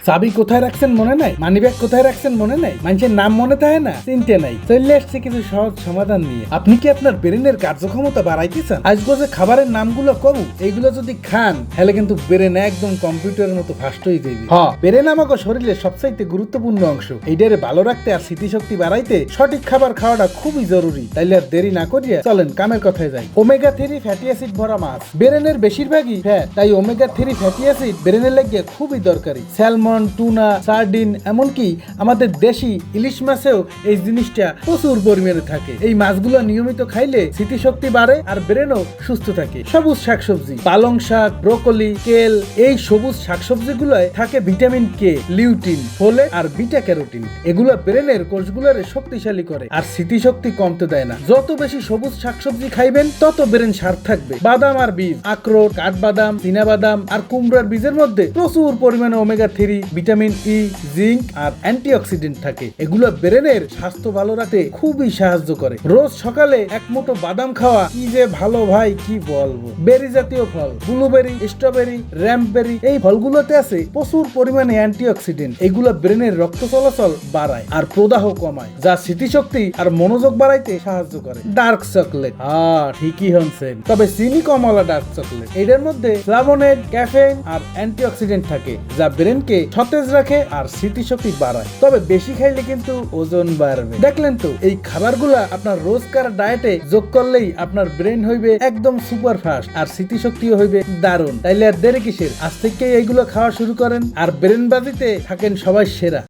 চাবি কোথায় রাখছেন মনে নাই, মানিব্যাগ কোথায় রাখছেন মনে নাই, মানুষের নাম মনে থাকে না, চিনতে নাই। চলে আসছে কিছু সহজ সমাধান নিয়ে। আপনি কি আপনার ব্রেনের কার্যক্ষমতা বাড়াইতে চান? আজকে যে খাবারের নামগুলো কম, এইগুলো যদি খান তাহলে কিন্তু ব্রেন একদম কম্পিউটারের মতো ফাস্ট হয়ে যাবে। হ্যাঁ, ব্রেন আমাকে শরীরের সবচাইতে গুরুত্বপূর্ণ অংশ। এইটারে ভালো রাখতে আর স্মৃতিশক্তি বাড়াইতে সঠিক খাবার খাওয়াটা খুবই জরুরি। তাইলে আর দেরি না করিয়া চলেন কামের কথায় যাই। ওমেগা 3 ফ্যাটি অ্যাসিড ভরা মাছ। ব্রেনের বেশিরভাগই ফ্যাট, তাই ওমেগা 3 ফ্যাটি অ্যাসিড ব্রেনের লাগিয়ে খুবই দরকারি। স্যালমন, টুনা, সার্ডিন, এমনকি আমাদের দেশি ইলিশ মাছেও এই জিনিসটা প্রচুর পরিমাণে থাকে। এই মাছগুলো নিয়মিত খাইলে স্মৃতিশক্তি বাড়ে আর ব্রেনও সুস্থ থাকে। সবুজ শাকসবজি, পালং শাক, ব্রোকলি, কেল, এই সবুজ শাকসবজিগুলোয় থাকে ভিটামিন কে, লিউটিন, ফোলেট আর বিটা ক্যারোটিন। এগুলো ব্রেনের কোষগুলোরে শক্তিশালী করে আর স্মৃতিশক্তি কমতে দেয় না। যত বেশি সবুজ শাকসবজি খাইবেন তত ব্রেন শার্প থাকবে। বাদাম আর বীজ, আখরোট, কাঠবাদাম, চীনাবাদাম আর কুমড়ার বীজের মধ্যে প্রচুর পরিমাণে ওমেগা 3, ভিটামিন ই, জিঙ্ক আর অ্যান্টিঅক্সিডেন্ট থাকে। এগুলো ব্রেনের স্বাস্থ্য ভালো রাখতে খুবই সাহায্য করে। রোজ সকালে এক মুঠো বাদাম খাওয়া কি যে ভালো ভাই, কি বলবো। বেরি জাতীয় ফল, ব্লুবেরি, স্ট্রবেরি, র্যাম্পবেরি, এই ফলগুলোতে আছে প্রচুর পরিমাণে অ্যান্টিঅক্সিডেন্ট। এগুলো ব্রেনের রক্ত চলাচল বাড়ায় আর প্রদাহ কমায়, যা স্মৃতিশক্তি আর মনোযোগ বাড়াইতে সাহায্য করে। ডার্ক চকলেট, ঠিকই হনছেন, তবে চিনি কমওয়ালা ডার্ক চকলেট। এটার মধ্যে ফ্লাভোনেড, ক্যাফেইন আর অ্যান্টিঅক্সিডেন্ট থাকে, যা ব্রেনকে সতেজ রাখে আর স্মৃতিশক্তি বাড়ায়। তবে বেশি খাইলে কিন্তু ওজন বাড়বে। দেখলেন তো, এই খাবারগুলা আপনার রোজকার ডায়েটে যোগ করলেই আপনার ব্রেন হইবে একদম সুপার ফাস্ট আর স্মৃতিশক্তিও হইবে দারুণ। তাইলে আর দেরি কিসের, আজ থেকে এইগুলো খাওয়া শুরু করেন আর ব্রেন বাজিতে থাকেন সবাই সেরা।